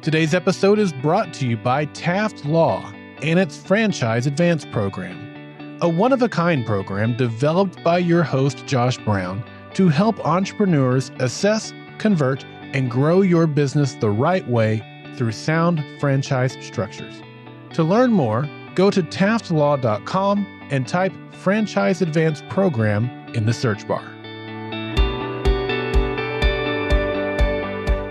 Today's episode is brought to you by Taft Law and its Franchise Advance program, a one-of-a-kind program developed by your host, Josh Brown, to help entrepreneurs assess, convert, and grow your business the right way through sound franchise structures. To learn more, go to taftlaw.com and type Franchise Advance Program in the search bar.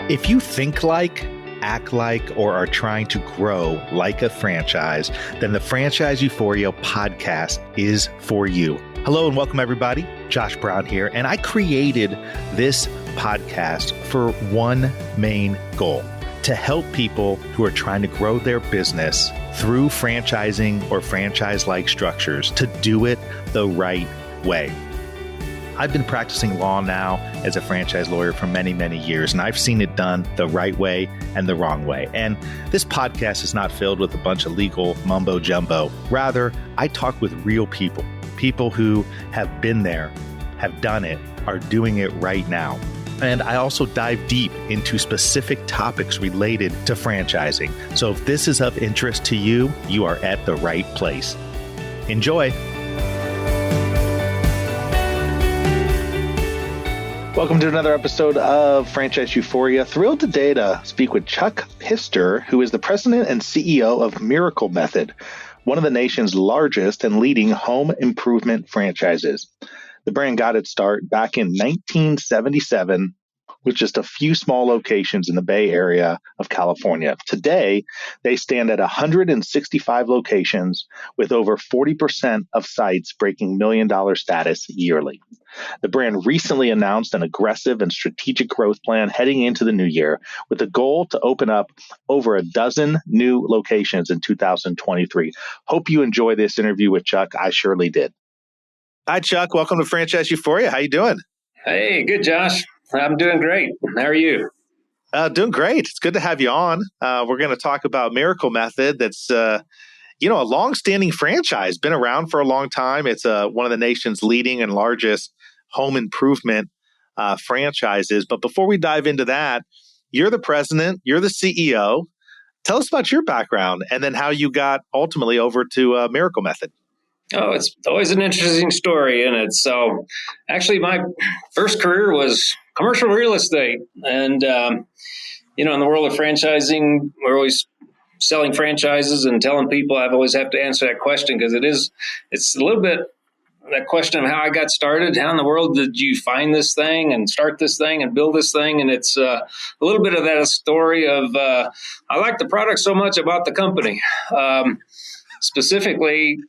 If you think like, act like, or are trying to grow like a franchise, then the Franchise Euphoria podcast is for you. Hello and welcome everybody. Josh Brown here, and I created this podcast for one main goal: to help people who are trying to grow their business through franchising or franchise-like structures to do it the right way. I've been practicing law now as a franchise lawyer for many, many years, and I've seen it done the right way and the wrong way. And this podcast is not filled with a bunch of legal mumbo jumbo. Rather, I talk with real people, people who have been there, have done it, are doing it right now. And I also dive deep into specific topics related to franchising. So if this is of interest to you, you are at the right place. Enjoy. Welcome to another episode of Franchise Euphoria. Thrilled today to speak with Chuck Pistor, who is the president and CEO of Miracle Method, one of the nation's largest and leading home improvement franchises. The brand got its start back in 1977 with just a few small locations in the Bay Area of California. Today, they stand at 165 locations with over 40% of sites breaking million-dollar status yearly. The brand recently announced an aggressive and strategic growth plan heading into the new year with a goal to open up over a dozen new locations in 2023. Hope you enjoy this interview with Chuck. I surely did. Hi, Chuck. Welcome to Franchise Euphoria. How you doing? Hey, good, Josh. I'm doing great. How are you? Doing great. It's good to have you on. We're going to talk about Miracle Method. That's a long-standing franchise, been around for a long time. It's one of the nation's leading and largest home improvement franchises. But before we dive into that, you're the president, you're the CEO. Tell us about your background and then how you got ultimately over to Miracle Method. Oh, it's always an interesting story, isn't it? So actually, my first career was commercial real estate. And, in the world of franchising, we're always selling franchises and telling people. I've always have to answer that question because it's a little bit that question of how I got started. How in the world did you find this thing and start this thing and build this thing? And it's a little bit of that story of I like the product so much about the company. Specifically,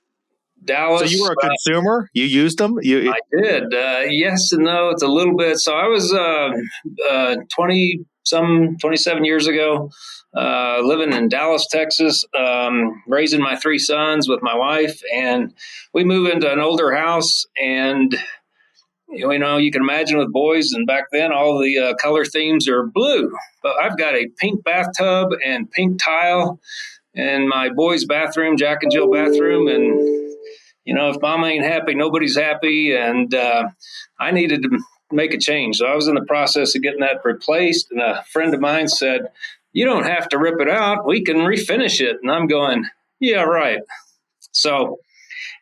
Dallas. So you were a consumer? You used them? I did. Yes and no. It's a little bit. So I was 27 years ago, living in Dallas, Texas, raising my three sons with my wife. And we moved into an older house. And, you can imagine with boys. And back then, all the color themes are blue. But I've got a pink bathtub and pink tile in my boys' bathroom, Jack and Jill bathroom. And if mama ain't happy, nobody's happy. And I needed to make a change. So I was in the process of getting that replaced. And a friend of mine said, "You don't have to rip it out. We can refinish it." And I'm going, "Yeah, right." So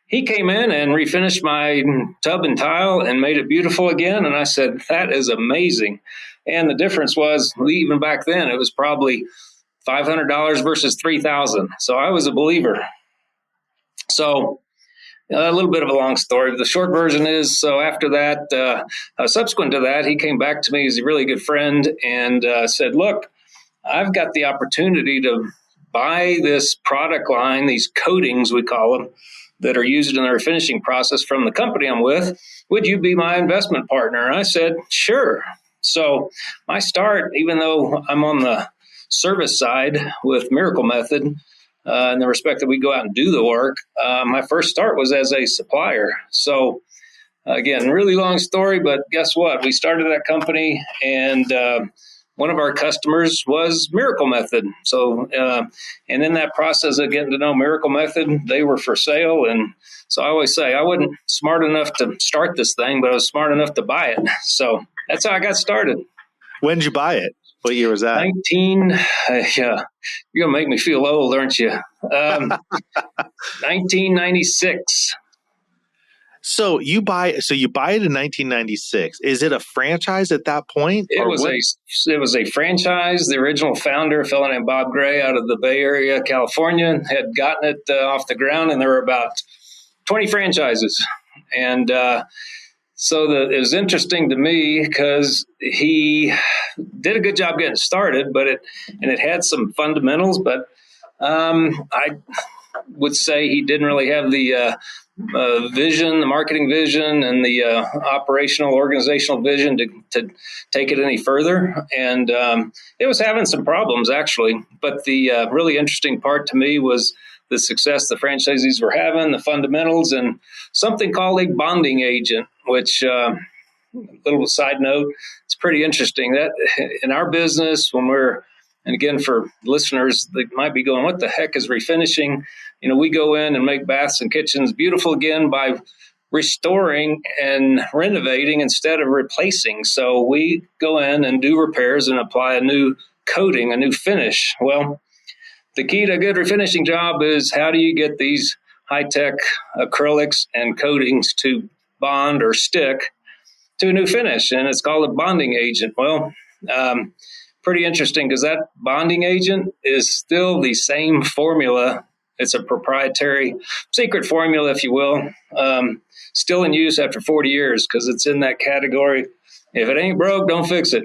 he came in and refinished my tub and tile and made it beautiful again. And I said, "That is amazing." And the difference was, even back then, it was probably $500 versus $3,000. So I was a believer. So a little bit of a long story. The short version is, so after that, subsequent to that, he came back to me as a really good friend and said, "Look, I've got the opportunity to buy this product line, these coatings, we call them, that are used in the refinishing process from the company I'm with. Would you be my investment partner?" And I said, "Sure." So my start, even though I'm on the service side with Miracle Method, in the respect that we go out and do the work, my first start was as a supplier. So again, really long story, but guess what? We started that company and one of our customers was Miracle Method. So, and in that process of getting to know Miracle Method, they were for sale. And so I always say I wasn't smart enough to start this thing, but I was smart enough to buy it. So that's how I got started. When did you buy it? What year was that? yeah, you're going to make me feel old, aren't you? 1996. So you buy it in 1996. Is it a franchise at that point? It was a franchise. The original founder, a fellow named Bob Gray out of the Bay Area, California, had gotten it off the ground, and there were about 20 franchises. And it was interesting to me because he did a good job getting started, but it had some fundamentals, but I would say he didn't really have the vision, the marketing vision, and the operational, organizational vision to take it any further. And it was having some problems, actually. But the really interesting part to me was the success the franchisees were having, the fundamentals, and something called a bonding agent, which, little side note, it's pretty interesting. That in our business, and again, for listeners that might be going, what the heck is refinishing? We go in and make baths and kitchens beautiful again by restoring and renovating instead of replacing. So we go in and do repairs and apply a new coating, a new finish. Well, the key to a good refinishing job is how do you get these high-tech acrylics and coatings to bond or stick to a new finish? And it's called a bonding agent. Well, pretty interesting because that bonding agent is still the same formula. It's a proprietary secret formula, if you will, still in use after 40 years because it's in that category. If it ain't broke, don't fix it.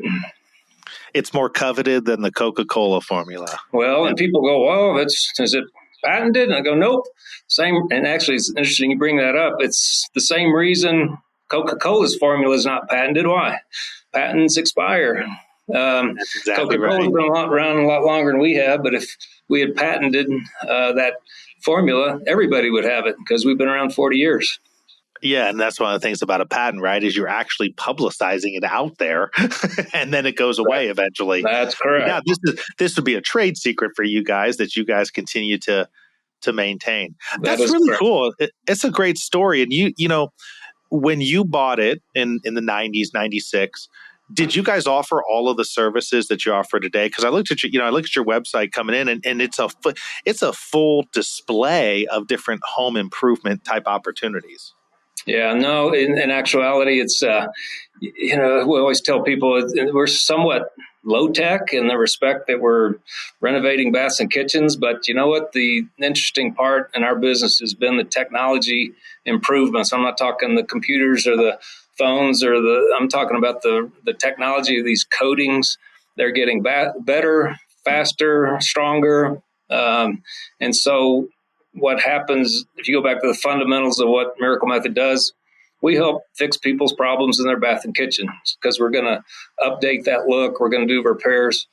It's more coveted than the Coca-Cola formula. Well, and people go, well, is it patented? And I go, nope. Same. And actually, it's interesting you bring that up. It's the same reason Coca-Cola's formula is not patented. Why? Patents expire. That's exactly Coca-Cola's right. been around a lot longer than we have, but if we had patented that formula, everybody would have it because we've been around 40 years. Yeah, and that's one of the things about a patent, right, is you're actually publicizing it out there, and then it goes away eventually. That's correct. Yeah, this would be a trade secret for you guys that you guys continue to maintain. That's really correct. Cool. It's a great story. And you know, when you bought it in the 90s, 96, did you guys offer all of the services that you offer today? Because I looked at your website coming in, and it's a full display of different home improvement type opportunities. Yeah, no, in actuality, it's, we always tell people we're somewhat low tech in the respect that we're renovating baths and kitchens. But you know what? The interesting part in our business has been the technology improvements. I'm not talking the computers or the phones I'm talking about the technology of these coatings. They're getting better, faster, stronger. And so what happens, if you go back to the fundamentals of what Miracle Method does, we help fix people's problems in their bath and kitchen because we're going to update that look. We're going to do repairs.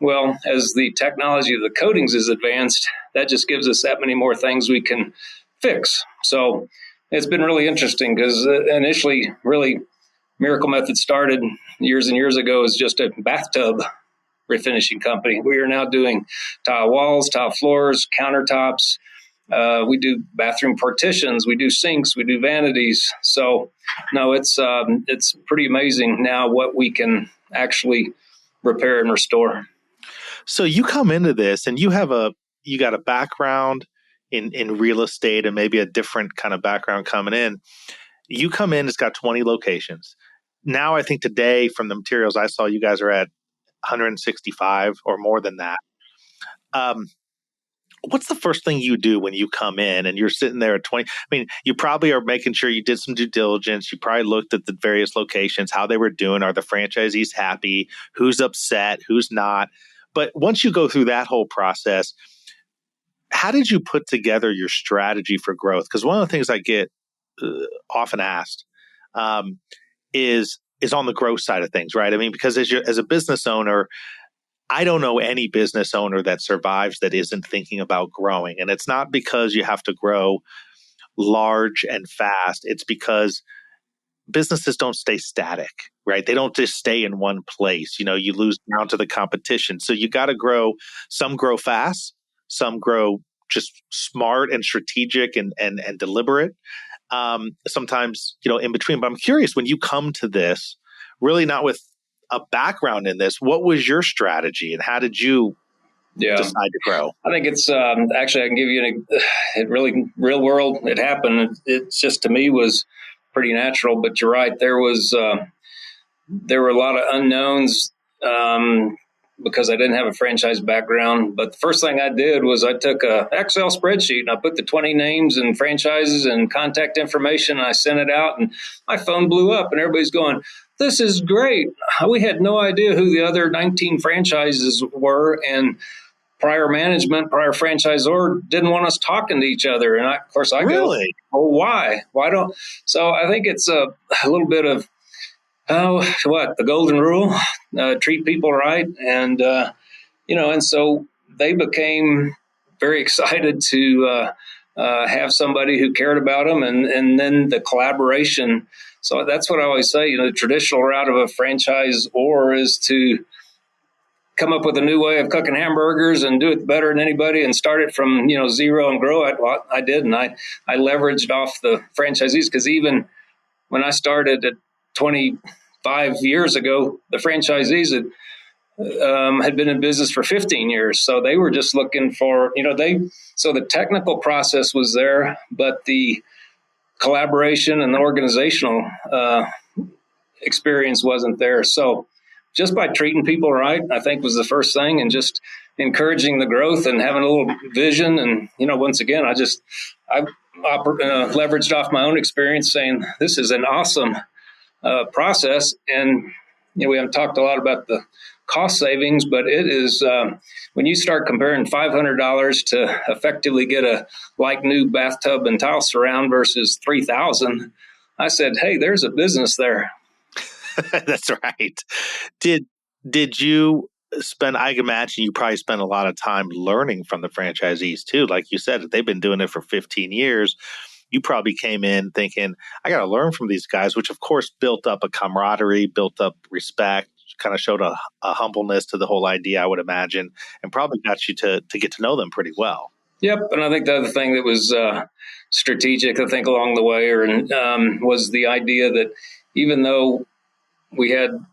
Well, as the technology of the coatings is advanced, that just gives us that many more things we can fix. So it's been really interesting because initially, really, Miracle Method started years and years ago as just a bathtub refinishing company. We are now doing tile walls, tile floors, countertops. We do bathroom partitions, we do sinks, we do vanities. So, no, it's pretty amazing now what we can actually repair and restore. So you come into this and you got a background in real estate and maybe a different kind of background coming in. You come in, it's got 20 locations. Now I think today from the materials I saw, you guys are at 165 or more than that. What's the first thing you do when you come in and you're sitting there at 20? I mean, you probably are making sure you did some due diligence. You probably looked at the various locations, how they were doing. Are the franchisees happy? Who's upset? Who's not? But once you go through that whole process, how did you put together your strategy for growth? Because one of the things I get often asked is on the growth side of things, right? I mean, because as a business owner, I don't know any business owner that survives that isn't thinking about growing. And it's not because you have to grow large and fast. It's because businesses don't stay static, right? They don't just stay in one place. You know, you lose down to the competition. So you got to grow. Some grow fast. Some grow just smart and strategic and deliberate. Sometimes, in between. But I'm curious, when you come to this, really not with a background in this. What was your strategy and how did you decide to grow? I think it's actually, I can give you it really real world. It happened. It's just, to me, was pretty natural, but you're right. There were a lot of unknowns because I didn't have a franchise background. But the first thing I did was I took a Excel spreadsheet and I put the 20 names and franchises and contact information, and I sent it out, and my phone blew up and everybody's going, "This is great." We had no idea who the other 19 franchises were, and prior management, prior franchisor didn't want us talking to each other. And of course I really? go, "Oh, why? Why don't?" So I think it's a little bit of, the golden rule, treat people right. And, and so they became very excited to have somebody who cared about them, and then the collaboration. So that's what I always say, the traditional route of a franchisor is to come up with a new way of cooking hamburgers and do it better than anybody and start it from, zero and grow it. Well, I did. And I leveraged off the franchisees, because even when I started at 25 years ago, the franchisees had been in business for 15 years. So they were just looking for, so the technical process was there, but the collaboration and the organizational experience wasn't there. So just by treating people right, I think, was the first thing, and just encouraging the growth and having a little vision. And, once again, I leveraged off my own experience, saying this is an awesome process. And, we haven't talked a lot about the cost savings, but it is when you start comparing $500 to effectively get a like new bathtub and tile surround versus $3,000, I said, hey, there's a business there. That's right. Did you spend, I imagine you probably spent a lot of time learning from the franchisees too. Like you said, they've been doing it for 15 years. You probably came in thinking, I got to learn from these guys, which of course built up a camaraderie, built up respect, kind of showed a humbleness to the whole idea, I would imagine, and probably got you to get to know them pretty well. Yep. And I think the other thing that was strategic, I think, along the way was the idea that even though we had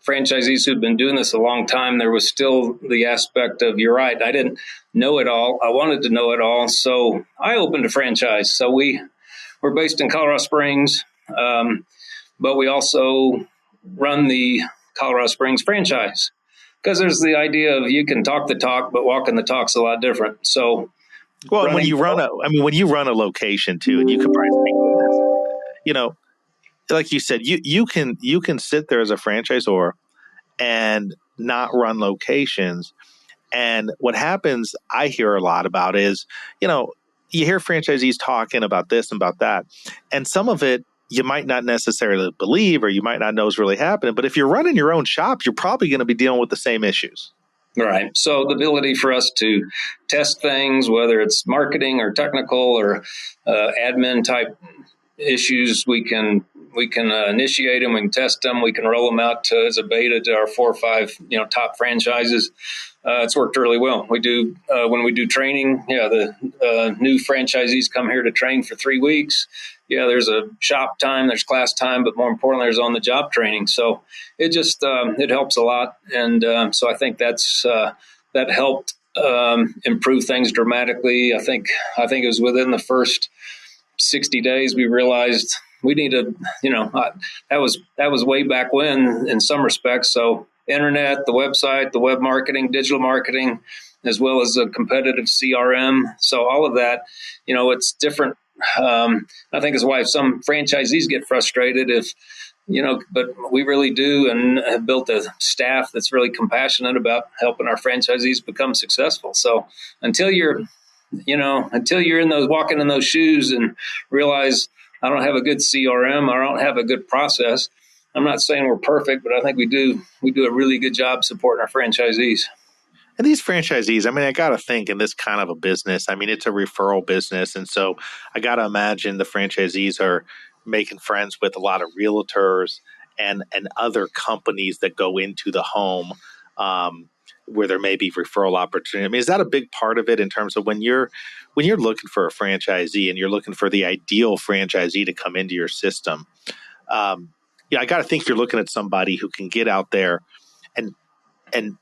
franchisees who'd been doing this a long time, there was still the aspect of, you're right, I didn't know it all. I wanted to know it all. So I opened a franchise. So we're based in Colorado Springs, but we also run the Colorado Springs franchise, because there's the idea of you can talk the talk, but walking the talk's a lot different. So, well, when you run a location too, and you could probably think of this, like you said, you can sit there as a franchisor and not run locations. And what happens, I hear a lot about is, you hear franchisees talking about this and about that. And some of it you might not necessarily believe, or you might not know is really happening. But if you're running your own shop, you're probably going to be dealing with the same issues. Right. So the ability for us to test things, whether it's marketing or technical or admin type issues, we can initiate them, we can test them, we can roll them out as a beta to our 4 or 5 top franchises. It's worked really well. We do when we do training. The new franchisees come here to train for 3 weeks. There's a shop time, there's class time, but more importantly, there's on the job training. So it just it helps a lot, and so I think that helped improve things dramatically. I think it was within the first 60 days we realized we needed, that was way back when in some respects. So internet, the website, the web marketing, digital marketing, as well as a competitive CRM. So all of that, it's different. I think is why some franchisees get frustrated but we really do, and have built a staff that's really compassionate about helping our franchisees become successful. So until you're walking in those shoes and realize I don't have a good CRM, I don't have a good process. I'm not saying we're perfect, but I think we do a really good job supporting our franchisees. And these franchisees, I got to think in this kind of a business, it's a referral business. And so I got to imagine the franchisees are making friends with a lot of realtors and other companies that go into the home where there may be referral opportunity. Is that a big part of it in terms of when you're looking for a franchisee and you're looking for the ideal franchisee to come into your system? I got to think you're looking at somebody who can get out there and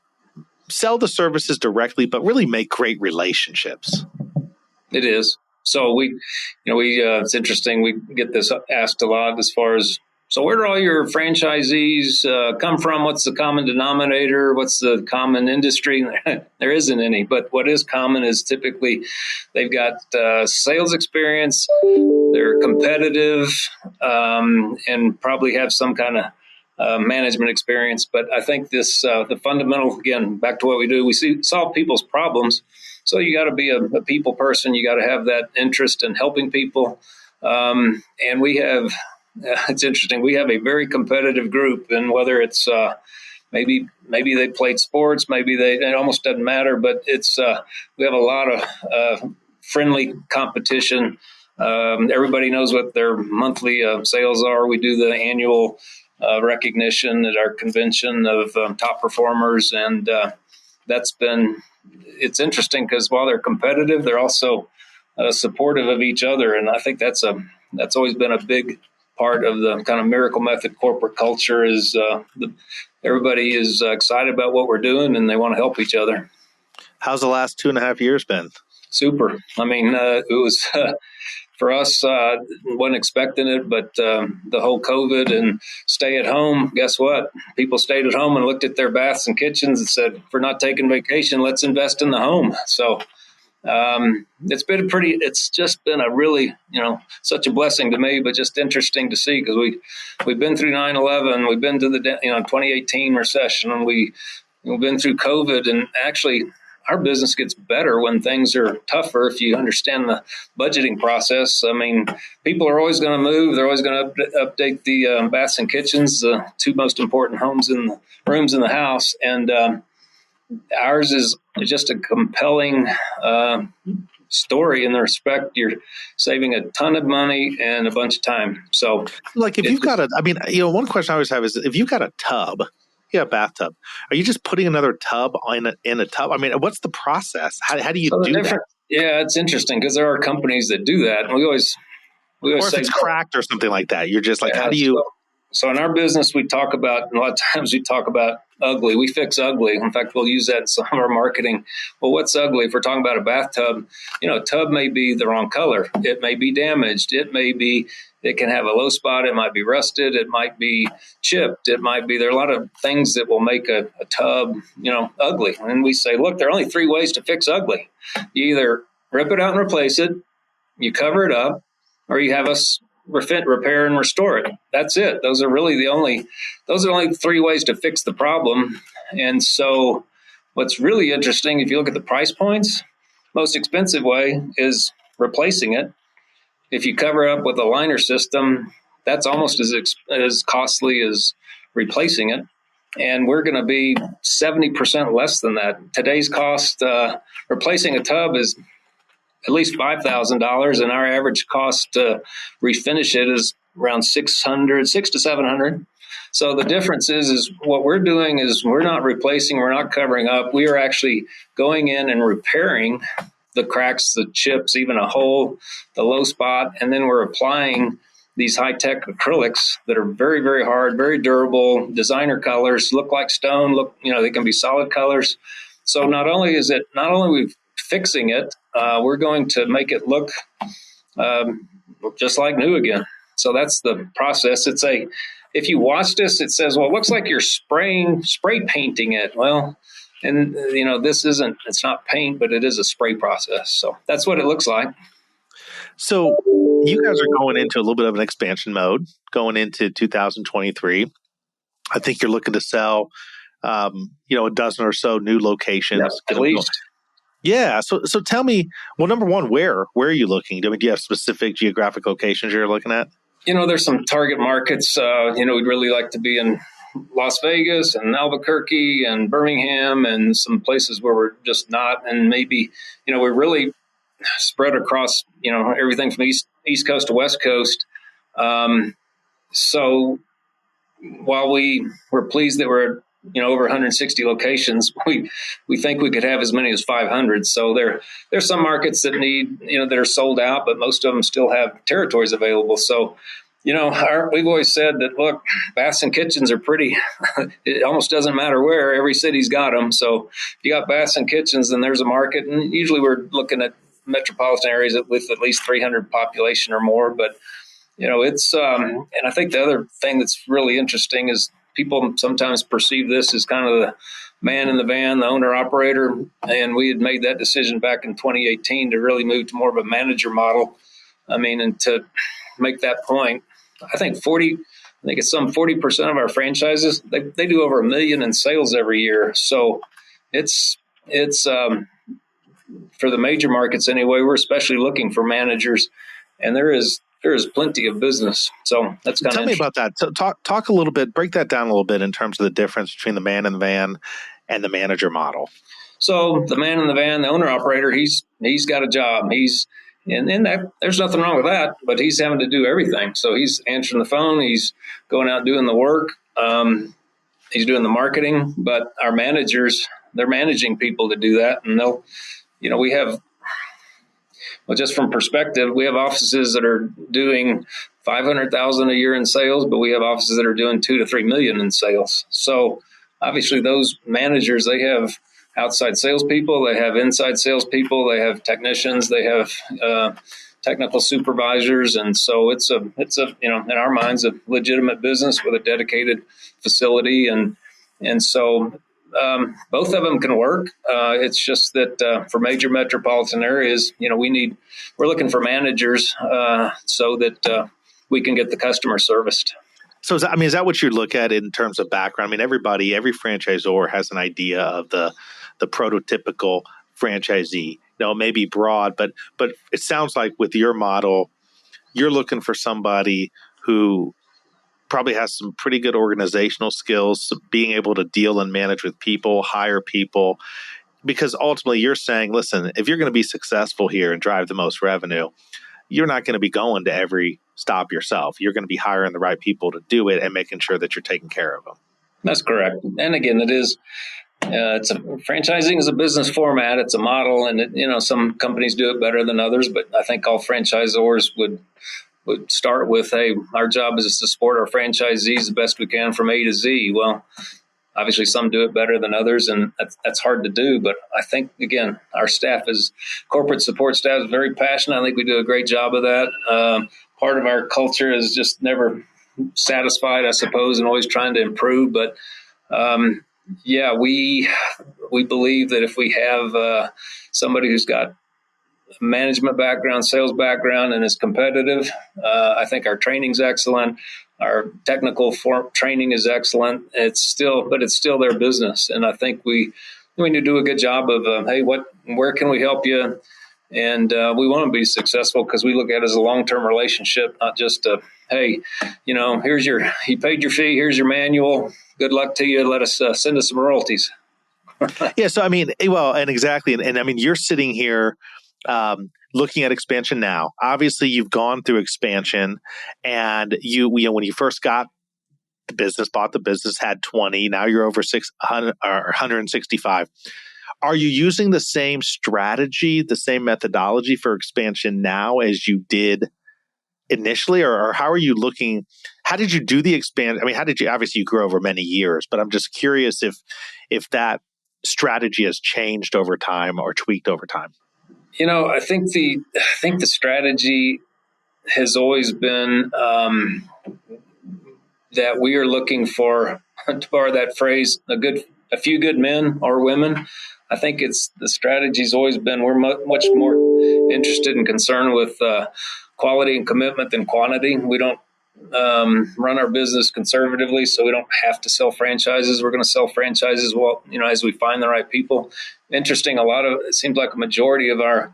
sell the services directly, but really make great relationships. It is. So it's interesting. We get this asked a lot as far as, so where do all your franchisees come from? What's the common denominator? What's the common industry? There isn't any, but what is common is typically they've got sales experience, they're competitive, and probably have some kind of management experience. But I think the fundamental, again, back to what we do, solve people's problems. So you got to be a people person. You got to have that interest in helping people. And we have, it's interesting, we have a very competitive group, and whether it's maybe they played sports, it almost doesn't matter, but it's we have a lot of friendly competition. Everybody knows what their monthly sales are. We do the annual recognition at our convention of top performers, and it's interesting because while they're competitive, they're also supportive of each other, and I think that's always been a big part of the kind of Miracle Method corporate culture. Is everybody is excited about what we're doing and they want to help each other. How's the last 2.5 years been? Super. I mean, it was for us, wasn't expecting it, but the whole COVID and stay at home, guess what? People stayed at home and looked at their baths and kitchens and said, if we're not taking vacation, let's invest in the home. So it's just been a really, such a blessing to me, but just interesting to see, because we've been through 9/11, we've been to the 2018 recession, and we've been through COVID, and actually our business gets better when things are tougher if you understand the budgeting process. I mean, people are always going to move. They're always going to update the baths and kitchens, the two most important rooms in the house. And ours is just a compelling story in the respect you're saving a ton of money and a bunch of time. So, like, if you've got one question I always have is, if you've got a tub, a bathtub, are you just putting another tub in a tub? I mean, what's the process? How do you do that? Yeah, it's interesting because there are companies that do that, and we always or if it's cracked or something like that, you're just like, how do you? So in our business, a lot of times we talk about ugly. We fix ugly. In fact, we'll use that in some of our marketing. Well, what's ugly? If we're talking about a bathtub, a tub may be the wrong color. It may be damaged. It can have a low spot. It might be rusted. It might be chipped. There are a lot of things that will make a tub, ugly. And we say, look, there are only 3 ways to fix ugly. You either rip it out and replace it, you cover it up, or you have us repair and restore it. That's it. Those are only 3 ways to fix the problem. And so what's really interesting, if you look at the price points, most expensive way is replacing it. If you cover up with a liner system, that's almost as costly as replacing it. And we're going to be 70% less than that. Today's cost, replacing a tub is at least $5,000, and our average cost to refinish it is around $600 to $700. So the difference is what we're doing is we're not replacing, we're not covering up. We are actually going in and repairing the cracks, the chips, even a hole, the low spot, and then we're applying these high-tech acrylics that are very, very hard, very durable, designer colors, look like stone, they can be solid colors. So not only we fixing it, we're going to make it look just like new again. So that's the process. If you watch this, it says, well, it looks like you're spray painting it. Well, and it's not paint, but it is a spray process. So that's what it looks like. So you guys are going into a little bit of an expansion mode going into 2023. I think you're looking to sell, a dozen or so new locations. At least. Yeah. So tell me, well, number one, where are you looking? Do you have specific geographic locations you're looking at? There's some target markets. We'd really like to be in Las Vegas and Albuquerque and Birmingham and some places where we're just not. And maybe, we're really spread across, everything from East Coast to West Coast. So while we're pleased that we're over 160 locations, we think we could have as many as 500. So there's some markets that need, that are sold out, but most of them still have territories available. So We've always said that, look, baths and kitchens are pretty, it almost doesn't matter where, every city's got them. So if you got baths and kitchens, then there's a market. And usually we're looking at metropolitan areas with at least 300 population or more. But, it's, and I think the other thing that's really interesting is people sometimes perceive this as kind of the man in the van, the owner operator. And we had made that decision back in 2018 to really move to more of a manager model. And to make that point, I think it's some 40% of our franchises, they do over $1 million in sales every year. So it's for the major markets anyway, we're especially looking for managers, and there is plenty of business. So that's kind of Tell me about that. So talk a little bit, break that down a little bit in terms of the difference between the man in the van and the manager model. So the man in the van, the owner operator, he's got a job. And that, there's nothing wrong with that, but he's having to do everything. So he's answering the phone, he's going out doing the work, he's doing the marketing. But our managers, they're managing people to do that, and we have. Well, just from perspective, we have offices that are doing $500,000 a year in sales, but we have offices that are doing $2 to $3 million in sales. So obviously, those managers, they have outside salespeople, they have inside salespeople, they have technicians, they have technical supervisors, and so it's a in our minds a legitimate business with a dedicated facility, and so both of them can work. It's just that for major metropolitan areas, we're looking for managers so that we can get the customer serviced. So, is that what you look at in terms of background? Every franchisor has an idea of the prototypical franchisee. It may be broad, but it sounds like with your model, you're looking for somebody who probably has some pretty good organizational skills, being able to deal and manage with people, hire people, because ultimately you're saying, listen, if you're going to be successful here and drive the most revenue, you're not going to be going to every stop yourself. You're going to be hiring the right people to do it and making sure that you're taking care of them. That's correct. And again, it is. Franchising is a business format. It's a model, and some companies do it better than others. But I think all franchisors would start with, hey, our job is to support our franchisees the best we can from A to Z. Well, obviously some do it better than others, and that's hard to do. But I think, again, our corporate support staff is very passionate. I think we do a great job of that. Part of our culture is just never satisfied, I suppose, and always trying to improve. But we believe that if we have somebody who's got management background, sales background, and is competitive, I think our training's excellent. Our technical training is excellent. It's still their business, and I think we need to do a good job of hey, where can we help you? And we want to be successful because we look at it as a long-term relationship, not just hey, you paid your fee, here's your manual, good luck to you, let us send us some royalties. Yeah, so and exactly, and you're sitting here looking at expansion now. Obviously, you've gone through expansion, and when you first got the business, bought the business, had 20. Now you're over 600 or 165. Are you using the same strategy, the same methodology for expansion now as you did initially, or how are you looking? How did you do the expansion? How did you? Obviously, you grew over many years, but I'm just curious if that strategy has changed over time or tweaked over time. I think the strategy has always been that we are looking for, to borrow that phrase, a few good men or women. I think the strategy's always been we're much more interested and concerned with quality and commitment than quantity. We don't run our business conservatively, so we don't have to sell franchises. We're going to sell franchises as we find the right people. Interesting, it seems like a majority of our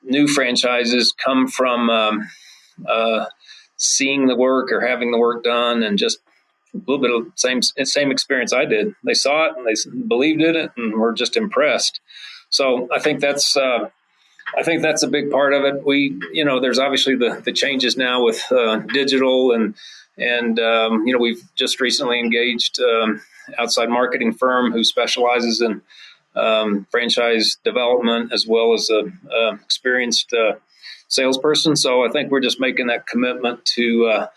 new franchises come from seeing the work or having the work done, and just a little bit of same experience I did. They saw it and they believed in it and were just impressed. So I think that's a big part of it. There's obviously the changes now with digital and we've just recently engaged outside marketing firm who specializes in franchise development, as well as experienced salesperson. So I think we're just making that commitment to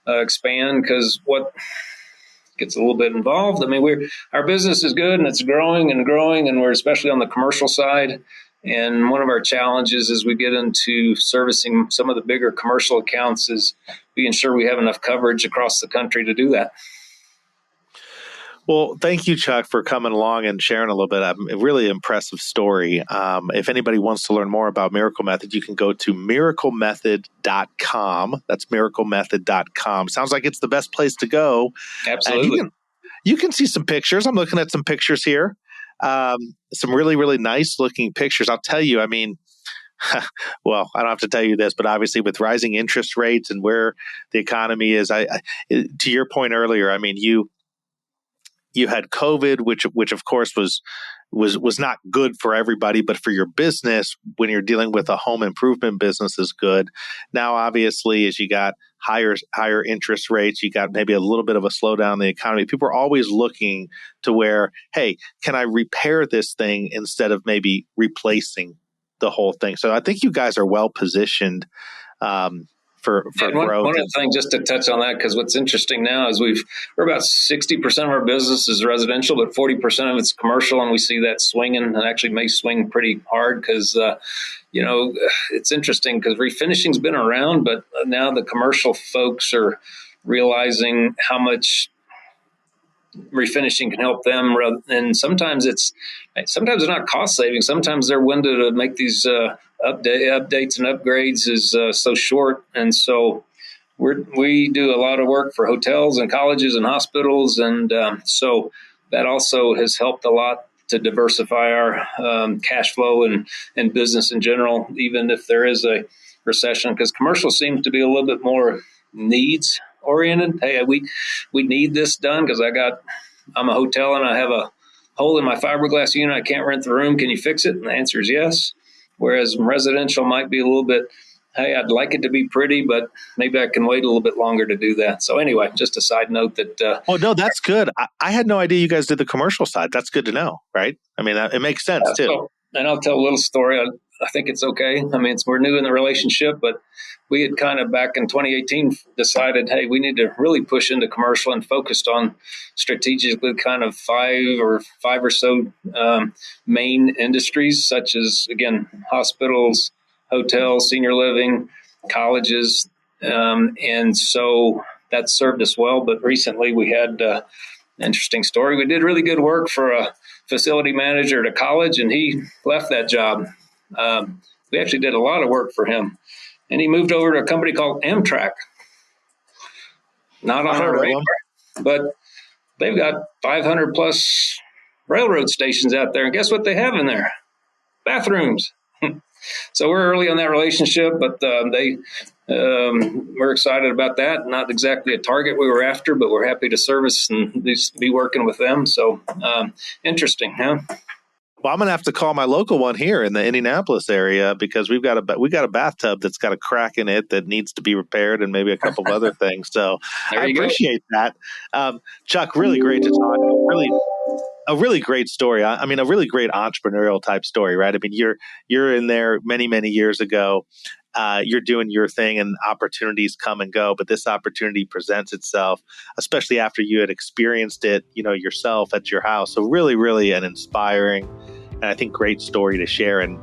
expand, because what gets a little bit involved. I mean, our business is good and it's growing and growing, and we're especially on the commercial side. And one of our challenges as we get into servicing some of the bigger commercial accounts is being sure we have enough coverage across the country to do that. Well, thank you, Chuck, for coming along and sharing a little bit. A really impressive story. If anybody wants to learn more about Miracle Method, you can go to miraclemethod.com. That's miraclemethod.com. Sounds like it's the best place to go. Absolutely. You can see some pictures. I'm looking at some pictures here. Some really, really nice looking pictures. I'll tell you, I mean, well, I don't have to tell you this, but obviously with rising interest rates and where the economy is, to your point earlier, I mean, you had COVID, which of course was not good for everybody, but for your business, when you're dealing with a home improvement business, is good. Now, obviously, as you got higher interest rates, you got maybe a little bit of a slowdown in the economy. People are always looking to where, hey, can I repair this thing instead of maybe replacing the whole thing? So I think you guys are well positioned for growth. One of the things, just to touch on that, because what's interesting now is we're about 60% of our business is residential, but 40% of it's commercial, and we see that swinging, and actually may swing pretty hard because, it's interesting because refinishing's been around, but now the commercial folks are realizing how much refinishing can help them, and sometimes it's not cost saving. Sometimes their window to make these updates and upgrades is so short, and so we do a lot of work for hotels and colleges and hospitals, and so that also has helped a lot to diversify our cash flow and business in general, even if there is a recession, because commercial seems to be a little bit more needs oriented. Hey, we need this done because I'm a hotel and I have a hole in my fiberglass unit. I can't rent the room. Can you fix it? And the answer is yes. Whereas residential might be a little bit, hey, I'd like it to be pretty, but maybe I can wait a little bit longer to do that. So anyway, just a side note that. Oh, no, that's good. I had no idea you guys did the commercial side. That's good to know, right? I mean, it makes sense too. And I'll tell a little story. I think it's okay. I mean, we're new in the relationship, but we had kind of back in 2018 decided, hey, we need to really push into commercial and focused on strategically kind of five or so main industries, such as, again, hospitals, hotels, senior living, colleges. And so that served us well. But recently we had an interesting story. We did really good work for a facility manager at a college, and he left that job. We actually did a lot of work for him, and he moved over to a company called Amtrak. Not on our radar, but they've got 500 plus railroad stations out there. And guess what they have in there? Bathrooms. So we're early on that relationship, but we're excited about that. Not exactly a target we were after, but we're happy to service and be working with them. So interesting, huh? Well, I'm going to have to call my local one here in the Indianapolis area because we got a bathtub that's got a crack in it that needs to be repaired and maybe a couple of other things. So I appreciate that. Chuck, really great to talk. A really great story. I mean, a really great entrepreneurial type story, right? I mean, you're in there many, many years ago. You're doing your thing and opportunities come and go, but this opportunity presents itself, especially after you had experienced it, yourself at your house. So really, really an inspiring and I think great story to share. And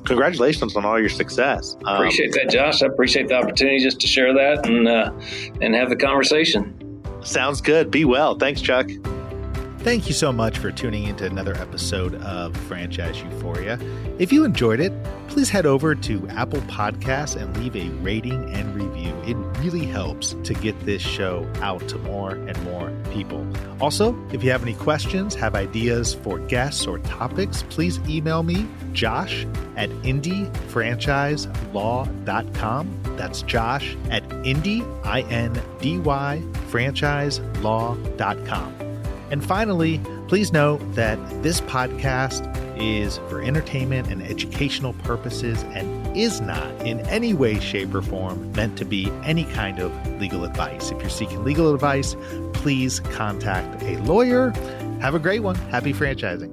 congratulations on all your success. Appreciate that, Josh. I appreciate the opportunity just to share that and have the conversation. Sounds good. Be well. Thanks, Chuck. Thank you so much for tuning into another episode of Franchise Euphoria. If you enjoyed it, please head over to Apple Podcasts and leave a rating and review. It really helps to get this show out to more and more people. Also, if you have any questions, have ideas for guests or topics, please email me, josh@indyfranchiselaw.com. That's josh@indyfranchiselaw.com. And finally, please note that this podcast is for entertainment and educational purposes and is not in any way, shape, or form meant to be any kind of legal advice. If you're seeking legal advice, please contact a lawyer. Have a great one. Happy franchising.